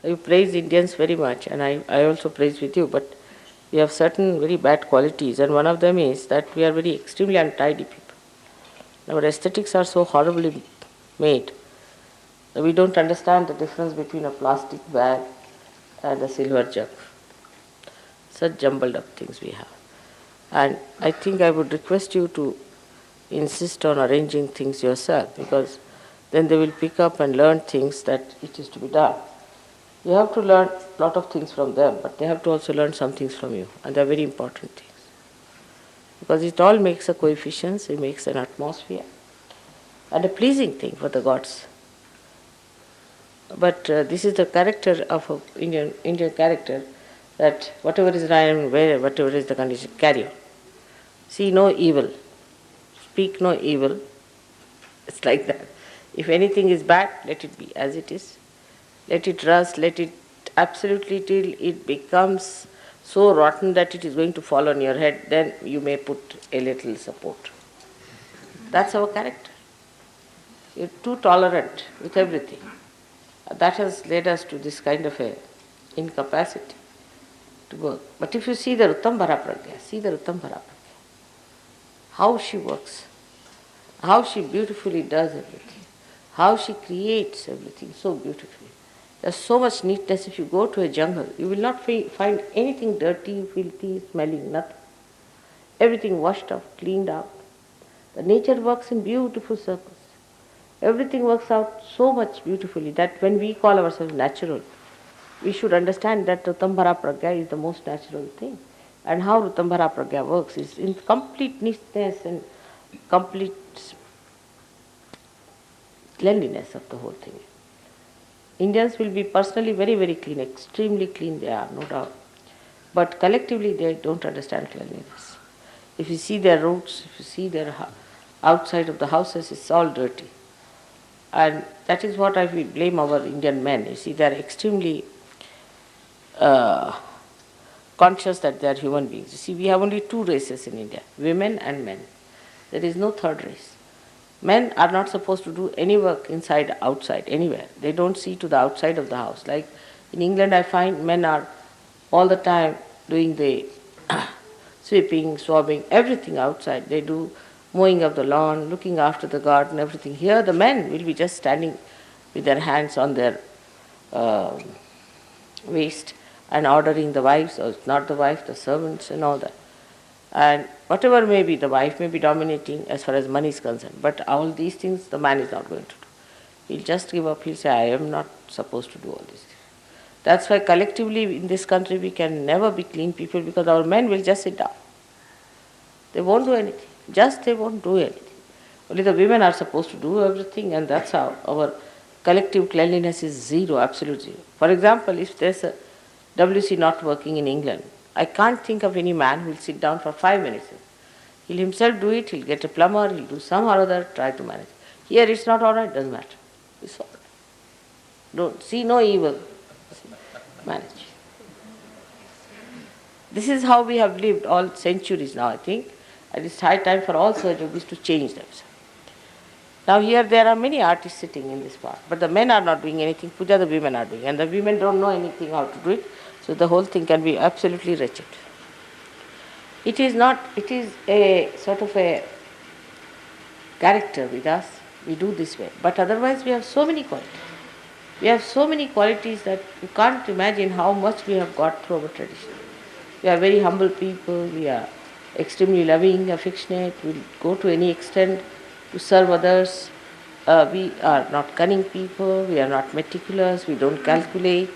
You praise Indians very much, and I also praise with you, but we have certain very bad qualities, and one of them is that we are very extremely untidy people. Our aesthetics are so horribly made that we don't understand the difference between a plastic bag and a silver jug. Such jumbled up things we have. And I think I would request you to insist on arranging things yourself, because then they will pick up and learn things that it is to be done. You have to learn a lot of things from them, but they have to also learn some things from you, and they are very important things. Because it all makes a coefficient, it makes an atmosphere, and a pleasing thing for the gods. But this is the character of an Indian character, that whatever is right, whatever is the condition, carry on. See no evil, speak no evil. It's like that. If anything is bad, let it be as it is. Let it rust, let it absolutely till it becomes so rotten that it is going to fall on your head, then you may put a little support. That's our character. You're too tolerant with everything. That has led us to this kind of a incapacity to work. But if you see the Rutambara Pragya, see the Rutambara Pragya, how she works, how she beautifully does everything, how she creates everything so beautifully. There's so much neatness. If you go to a jungle, you will not find anything dirty, filthy, smelling, nothing. Everything washed up, cleaned out. The nature works in beautiful circles. Everything works out so much beautifully that when we call ourselves natural, we should understand that Rutambara Pragya is the most natural thing. And how Rutambara Pragya works is in complete neatness and complete cleanliness of the whole thing. Indians will be personally very, very clean, extremely clean they are, no doubt. But collectively they don't understand cleanliness. If you see their roads, if you see their outside of the houses, it's all dirty. And that is what I will blame our Indian men. You see, they are extremely conscious that they are human beings. You see, we have only two races in India, women and men. There is no third race. Men are not supposed to do any work inside, outside, anywhere. They don't see to the outside of the house. Like in England, I find men are all the time doing the sweeping, swabbing, everything outside. They do mowing of the lawn, looking after the garden, everything. Here the men will be just standing with their hands on their waist and ordering the wives, or not the wife, the servants and all that. And whatever may be, the wife may be dominating as far as money is concerned, but all these things the man is not going to do. He'll just give up, he'll say, I am not supposed to do all these things. That's why collectively in this country we can never be clean people, because our men will just sit down. They won't do anything. Just they won't do anything. Only the women are supposed to do everything, and that's how our collective cleanliness is zero, absolute zero. For example, if there's a WC not working in England, I can't think of any man who will sit down for 5 minutes. He'll himself do it, he'll get a plumber, he'll do some or other, try to manage. Here it's not all right, doesn't matter. It's all right. Don't see no evil. Manage. This is how we have lived all centuries now, I think. And it's high time for all surgeries to change themselves. Now here there are many artists sitting in this part, but the men are not doing anything, puja the women are doing, and the women don't know anything how to do it, so the whole thing can be absolutely wretched. It is a sort of a character with us, we do this way, but otherwise we have so many qualities. We have so many qualities that you can't imagine how much we have got through our tradition. We are very humble people, we are extremely loving, affectionate, we will go to any extent to serve others. We are not cunning people, we are not meticulous, we don't calculate,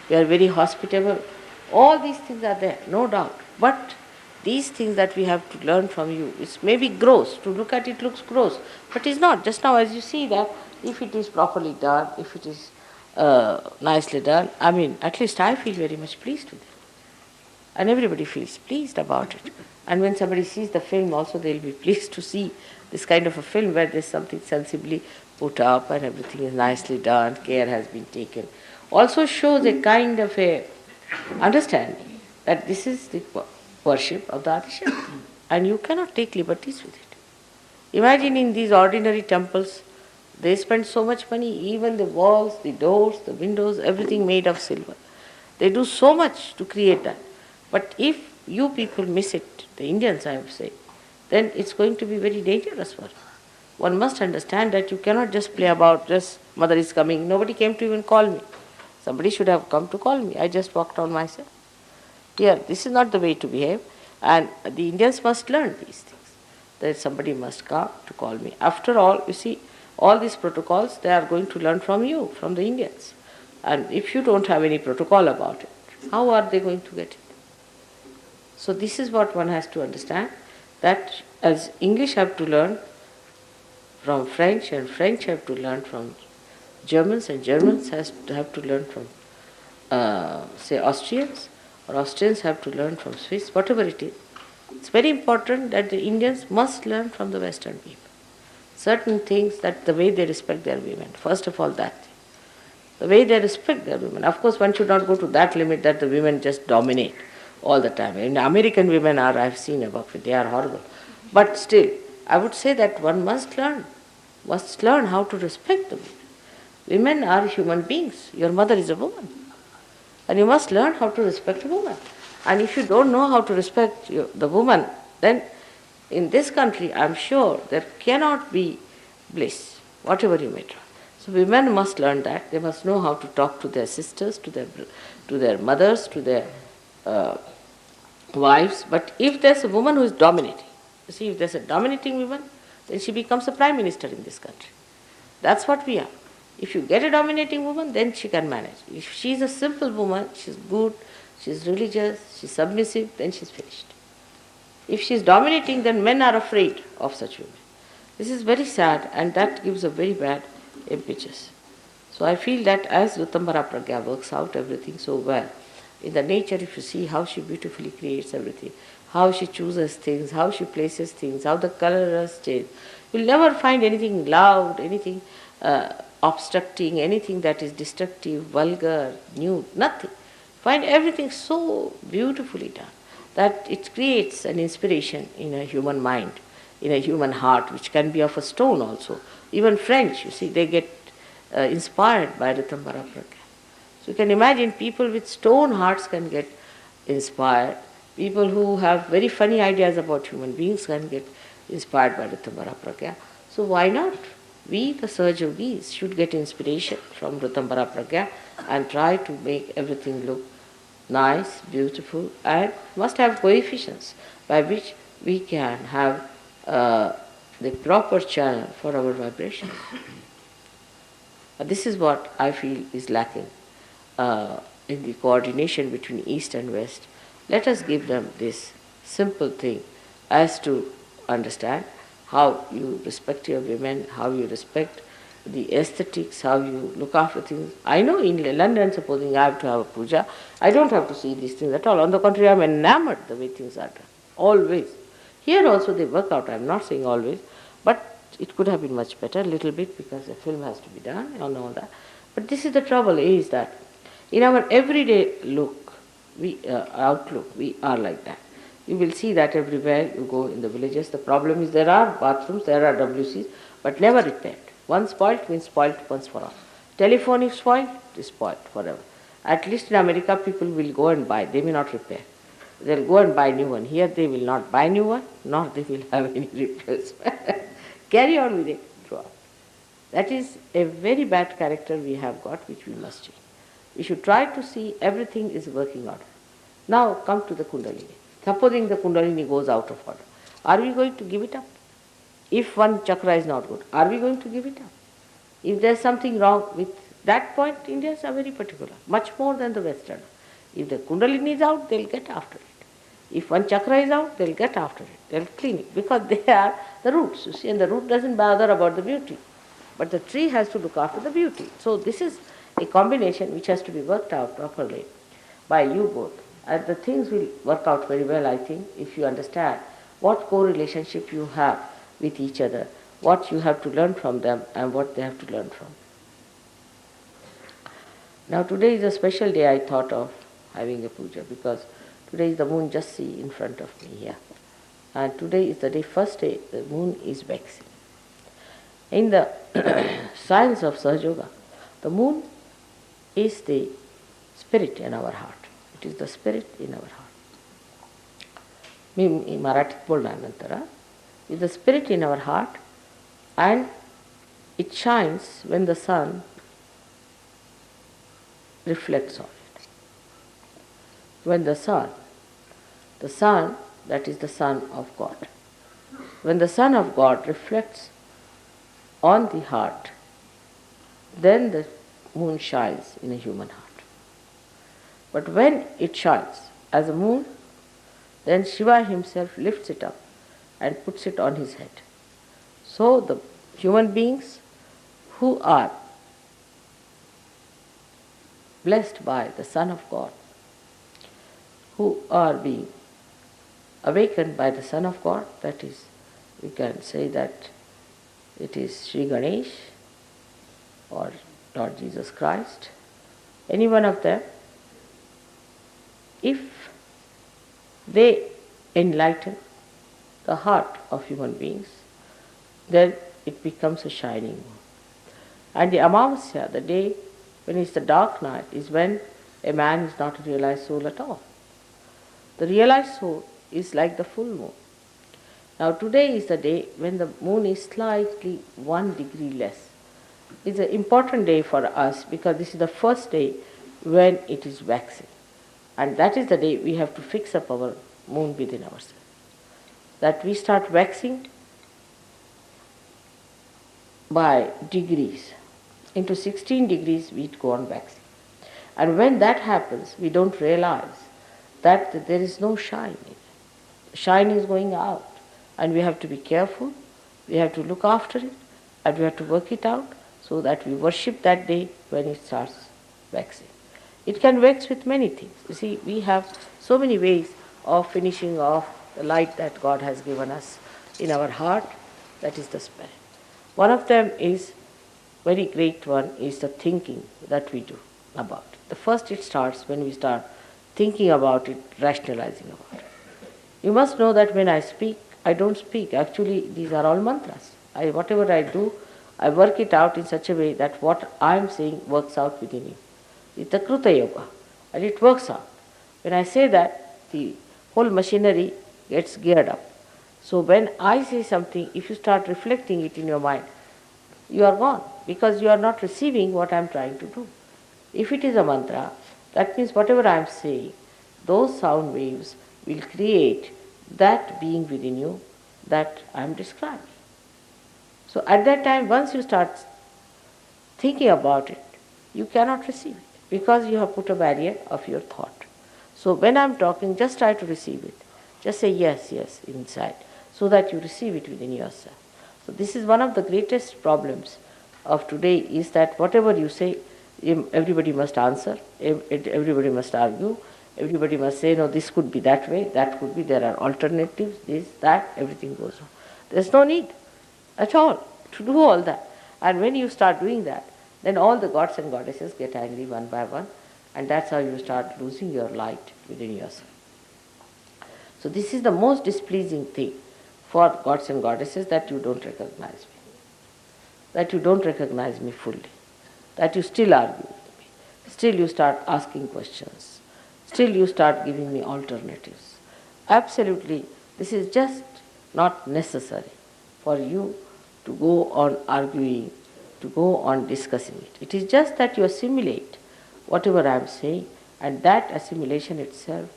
we are very hospitable. All these things are there, no doubt. But these things that we have to learn from you, it's maybe gross. To look at it looks gross, but it's not. Just now as you see that, if it is properly done, if it is nicely done, I mean, at least I feel very much pleased with it. And everybody feels pleased about it. And when somebody sees the film also, they'll be pleased to see this kind of a film where there's something sensibly put up and everything is nicely done, care has been taken. Also shows a kind of a understanding that this is the worship of the Adishakti, and you cannot take liberties with it. Imagine in these ordinary temples, They spend so much money, even the walls, the doors, the windows, everything made of silver. They do so much to create that. But if you people miss it, the Indians I would say, then it's going to be very dangerous for you. One must understand that you cannot just play about, just mother is coming. Nobody came to even call me. Somebody should have come to call me. I just walked on myself. Here, this is not the way to behave. And the Indians must learn these things. That somebody must come to call me. After all, you see, all these protocols, they are going to learn from you, from the Indians. And if you don't have any protocol about it, how are they going to get it? So this is what one has to understand, that as English have to learn from French, and French have to learn from Germans, and Germans have to learn from, say, Austrians, or Austrians have to learn from Swiss, whatever it is. It's very important that the Indians must learn from the Western people. Certain things, that the way they respect their women, first of all that thing. The way they respect their women. Of course, one should not go to that limit that the women just dominate all the time. And American women are, I've seen about it, they are horrible. But still, I would say that one must learn how to respect the women. Women are human beings. Your mother is a woman. And you must learn how to respect a woman. And if you don't know how to respect the woman, then in this country, I'm sure there cannot be bliss, whatever you may try. So women must learn that. They must know how to talk to their sisters, to their mothers, to their wives. But if there's a woman who is dominating, you see, if there's a dominating woman, then she becomes a prime minister in this country. That's what we are. If you get a dominating woman, then she can manage. If she's a simple woman, she's good, she's religious, she's submissive, then she's finished. If she's dominating, then men are afraid of such women. This is very sad, and that gives a very bad impetus. So I feel that as Ritambara Pragya works out everything so well, in the nature, if you see how she beautifully creates everything, how she chooses things, how she places things, how the colors change, you'll never find anything loud, anything obstructing, anything that is destructive, vulgar, nude, nothing. Find everything so beautifully done that it creates an inspiration in a human mind, in a human heart, which can be of a stone also. Even French, you see, they get inspired by Ritambara Pragya. So you can imagine people with stone hearts can get inspired. People who have very funny ideas about human beings can get inspired by Ritambara Pragya. So why not? We, the Sahaja Yogis, should get inspiration from Ritambara Pragya and try to make everything look nice, beautiful, and must have coefficients by which we can have the proper channel for our vibration. This is what I feel is lacking in the coordination between East and West. Let us give them this simple thing as to understand how you respect your women, how you respect the aesthetics, how you look after things. I know in London, supposing I have to have a puja, I don't have to see these things at all. On the contrary, I am enamored the way things are done. Always. Here also they work out, I am not saying always, but it could have been much better, a little bit, because the film has to be done and all that. But this is the trouble, is that in our everyday look, outlook, we are like that. You will see that everywhere you go in the villages. The problem is there are bathrooms, there are WCs, but never repaired. One spoilt means spoilt once for all. Telephone is spoilt, it is spoilt forever. At least in America, people will go and buy. They may not repair. They'll go and buy new one. Here they will not buy new one, nor they will have any repairs. Carry on with it throughout. That is a very bad character we have got, which we must change. We should try to see everything is working order. Now come to the Kundalini. Supposing the Kundalini goes out of order, are we going to give it up? If one chakra is not good, are we going to give it up? If there is something wrong with that point, Indians are very particular, much more than the Western. If the Kundalini is out, they'll get after it. If one chakra is out, they'll get after it. They'll clean it, because they are the roots, you see, and the root doesn't bother about the beauty. But the tree has to look after the beauty. So this is a combination which has to be worked out properly by you both. And the things will work out very well, I think, if you understand what co-relationship you have with each other, what you have to learn from them and what they have to learn from. Now today is a special day I thought of having a puja, because today is the moon, just see in front of me here. And today is the day, first day, the moon is waxing. In the science of Sahaja Yoga, the moon is the spirit in our heart. It is the spirit in our heart. मी मराठीत बोलणार नंतर. Is the spirit in our heart, and it shines when the sun reflects on it. When the sun, that is the Son of God, when the Son of God reflects on the heart, then the moon shines in a human heart. But when it shines as a moon, then Shiva himself lifts it up and puts it on his head. So the human beings who are blessed by the Son of God, who are being awakened by the Son of God, that is, we can say that it is Sri Ganesh or Lord Jesus Christ, any one of them, if they enlighten the heart of human beings, then it becomes a shining moon. And the Amavasya, the day when it's the dark night, is when a man is not a realized soul at all. The realized soul is like the full moon. Now today is the day when the moon is slightly 1 degree less. It's an important day for us because this is the first day when it is waxing. And that is the day we have to fix up our moon within ourselves. That we start waxing by degrees. Into 16 degrees we go on waxing. And when that happens, we don't realize that there is no shine in it. Shine is going out. And we have to be careful, we have to look after it, and we have to work it out so that we worship that day when it starts waxing. It can wax with many things. You see, we have so many ways of finishing off the light that God has given us in our heart, that is the spirit. One of them is, very great one, is the thinking that we do about it. The first it starts when we start thinking about it, rationalizing about it. You must know that when I speak, I don't speak. Actually, these are all mantras. Whatever I do, I work it out in such a way that what I am saying works out within you. It's the Kruta Yoga, and it works out. When I say that, the whole machinery gets geared up. So when I say something, if you start reflecting it in your mind, you are gone, because you are not receiving what I am trying to do. If it is a mantra, that means whatever I am saying, those sound waves will create that being within you that I am describing. So at that time, once you start thinking about it, you cannot receive it because you have put a barrier of your thought. So when I am talking, just try to receive it. Just say yes, yes inside, so that you receive it within yourself. So this is one of the greatest problems of today, is that whatever you say, everybody must answer, everybody must argue, everybody must say, no, this could be that way, that could be, there are alternatives, this, that, everything goes on. There's no need at all to do all that. And when you start doing that, then all the gods and goddesses get angry one by one, and that's how you start losing your light within yourself. So this is the most displeasing thing for gods and goddesses, that you don't recognize me, that you don't recognize me fully, that you still argue with me, still you start asking questions, still you start giving me alternatives. Absolutely, this is just not necessary for you to go on arguing, to go on discussing it. It is just that you assimilate whatever I am saying, and that assimilation itself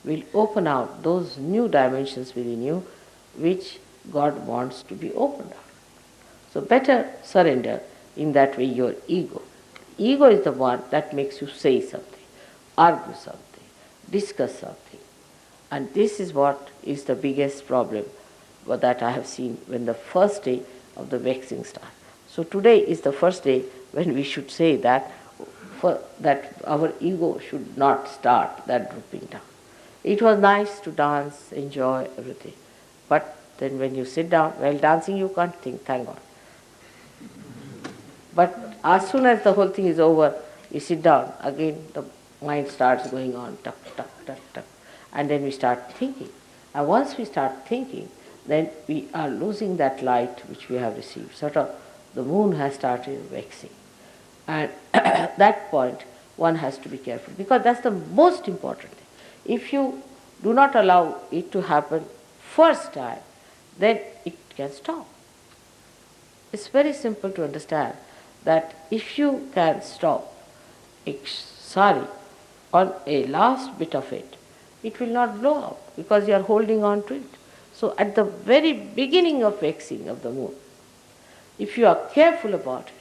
will open out those new dimensions within you which God wants to be opened out. So better surrender in that way your ego. Ego is the one that makes you say something, argue something, discuss something. And this is what is the biggest problem that I have seen when the first day of the waxing starts. So today is the first day when we should say that our ego should not start that drooping down. It was nice to dance, enjoy everything. But then when you sit down, while dancing you can't think, thank God. But as soon as the whole thing is over, you sit down, again the mind starts going on, tuck, tuck, tuck, tuck. And then we start thinking. And once we start thinking, then we are losing that light which we have received. Sort of the moon has started waxing. And at that point, one has to be careful, because that's the most important thing. If you do not allow it to happen first time, then it can stop. It's very simple to understand that if you can stop sari on a last bit of it, it will not blow up because you are holding on to it. So at the very beginning of waxing of the moon, if you are careful about it,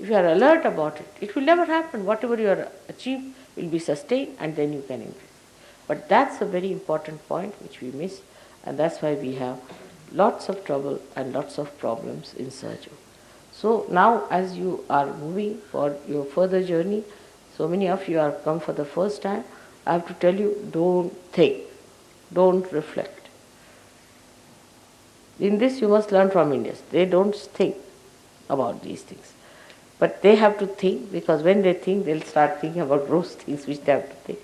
if you are alert about it, it will never happen. Whatever you are achieved will be sustained, and then you can increase. But that's a very important point which we miss, and that's why we have lots of trouble and lots of problems in Sahaja Yoga. So now as you are moving for your further journey, so many of you are come for the first time, I have to tell you, don't think, don't reflect. In this you must learn from Indians. They don't think about these things. But they have to think, because when they think, they'll start thinking about gross things which they have to think.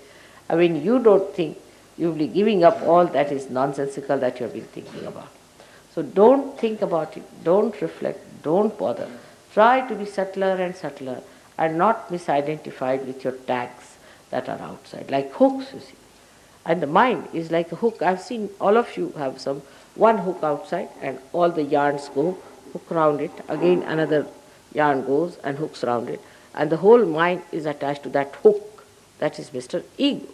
I mean, you don't think, you'll be giving up all that is nonsensical that you have been thinking about. So don't think about it, don't reflect, don't bother. Try to be subtler and subtler and not misidentified with your tags that are outside, like hooks, you see. And the mind is like a hook. I've seen all of you have one hook outside, and all the yarns go, hook round it, again another yarn goes and hooks round it, and the whole mind is attached to that hook. That is Mr. Ego.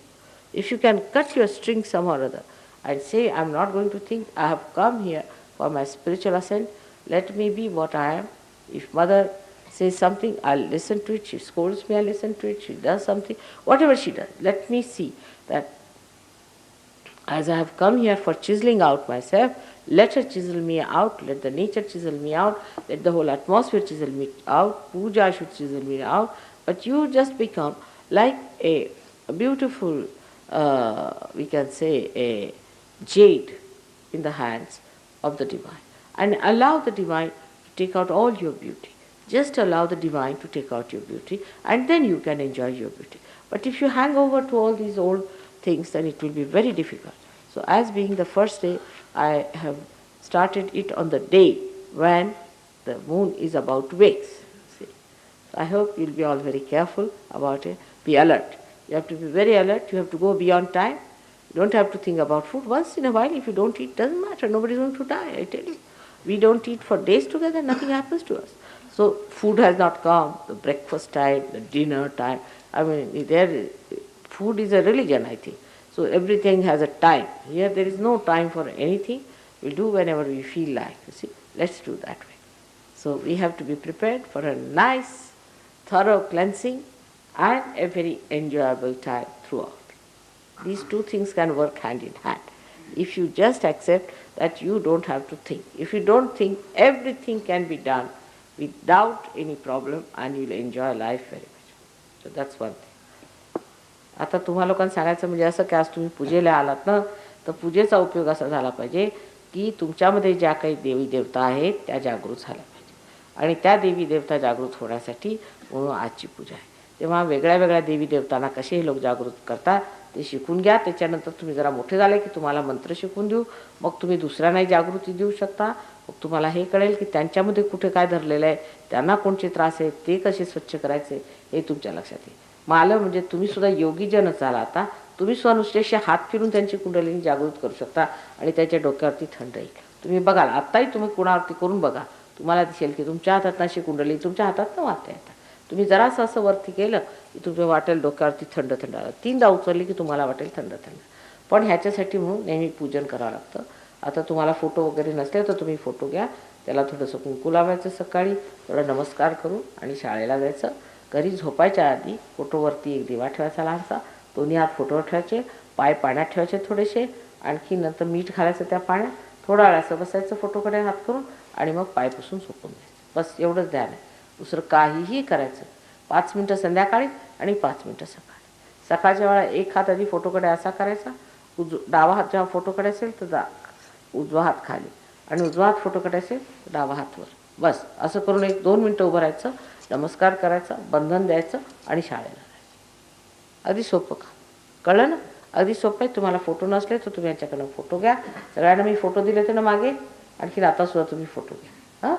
If you can cut your string somehow or other and say, I'm not going to think, I have come here for my spiritual ascent, let me be what I am. If mother says something, I'll listen to it. She scolds me, I'll listen to it. She does something, whatever she does, let me see that as I have come here for chiseling out myself, let her chisel me out, let the nature chisel me out, let the whole atmosphere chisel me out, puja should chisel me out, but you just become like a beautiful, we can say, a jade in the hands of the divine. And allow the divine to take out all your beauty. Just allow the divine to take out your beauty, and then you can enjoy your beauty. But if you hang over to all these old things, then it will be very difficult. So as being the first day, I have started it on the day when the moon is about to wax. See? So I hope you'll be all very careful about it. Be alert. You have to be very alert. You have to go beyond time. You don't have to think about food. Once in a while, if you don't eat, doesn't matter. Nobody's going to die, I tell you. We don't eat for days together, nothing happens to us. So food has not come, the breakfast time, the dinner time. I mean, food is a religion, I think. So everything has a time. Here there is no time for anything. We'll do whenever we feel like. You see, let's do that way. So we have to be prepared for a nice, thorough cleansing and a very enjoyable time throughout. These two things can work hand in hand. If you just accept that you don't have to think. If you don't think, everything can be done without any problem, and you'll enjoy life very much. So that's one thing. आता तुम्हा लोकांना सांगायचं म्हणजे असं की आज तुम्ही पूजेला आलात ना, तर पूजेचा उपयोग असा झाला पाहिजे की तुमच्यामध्ये ज्या काही देवी देवता आहेत त्या जागृत झाल्या पाहिजे, आणि त्या देवी देवता जागृत होण्यासाठी म्हणून आजची पूजा आहे. तेव्हा वेगळ्या वेगळ्या देवी देवतांना कसे हे लोक जागृत करतात ते शिकून घ्या. त्याच्यानंतर तुम्ही जरा मोठे झाले की तुम्हाला मंत्र शिकून देऊ, मग तुम्ही दुसऱ्यांनाही जागृती देऊ शकता. मग तुम्हाला हे कळेल की त्यांच्यामध्ये कुठे काय धरलेलं आहे, त्यांना कोणते त्रास आहेत, ते कसे स्वच्छ करायचे हे तुमच्या लक्षात येईल. मग आलं म्हणजे तुम्ही सुद्धा योगीजनच झाला. आता तुम्ही सुद्धा नुसतेसे हात फिरून त्यांची कुंडलिनी जागृत करू शकता आणि त्याच्या डोक्यावरती थंड येईल. तुम्ही बघाल, आत्ताही तुम्ही कोणावरती करून बघा, तुम्हाला दिसेल की तुमच्या हातात अशी कुंडली तुमच्या हातात न वाटता येतात. तुम्ही जरासं असं वरती केलं की तुमच्या वाटेल डोक्यावरती थंड थंड आलं. 3दा उचलली की तुम्हाला वाटेल थंड थंड. पण ह्याच्यासाठी म्हणून नेहमी पूजन करावं लागतं. आता तुम्हाला फोटो वगैरे नसले तर तुम्ही फोटो घ्या, त्याला थोडंसं कुंकू लावायचं, सकाळी थोडा नमस्कार करून आणि शाळेला जायचं. घरी झोपायच्या आधी फोटोवरती एक दिवा ठेवायचा लहानसा, दोन्ही हात फोटोवर ठेवायचे, पाय पाण्यात ठेवायचे थोडेसे, आणखी नंतर मीठ घालायचं त्या पाण्यात, थोडा वेळ असं बसायचं फोटोकडे हात करून, आणि मग पाय पुसून झोपून द्यायचं. बस एवढंच ध्यान आहे, दुसरं काहीही करायचं. 5 मिनटं संध्याकाळी आणि 5 मिनटं सकाळी. सकाळच्या वेळा एक हात आधी फोटोकडे असा करायचा, डावा हात जेव्हा फोटोकडे असेल तर उजवा हात खाली, आणि उजवा हात फोटोकडे असेल तर डावा हात वर. बस असं करून 1-2 मिनटं उभं राहायचं, नमस्कार करायचा, बंधन द्यायचं आणि शाळेला जायचं. अगदी सोपं का? कळलं ना? अगदी सोपं आहे. तुम्हाला फोटो नसले तर तुम्ही यांच्याकडनं फोटो घ्या. सगळ्यांना मी फोटो दिले होते ना मागे, आणखीन आता सुद्धा तुम्ही फोटो घ्या. हां.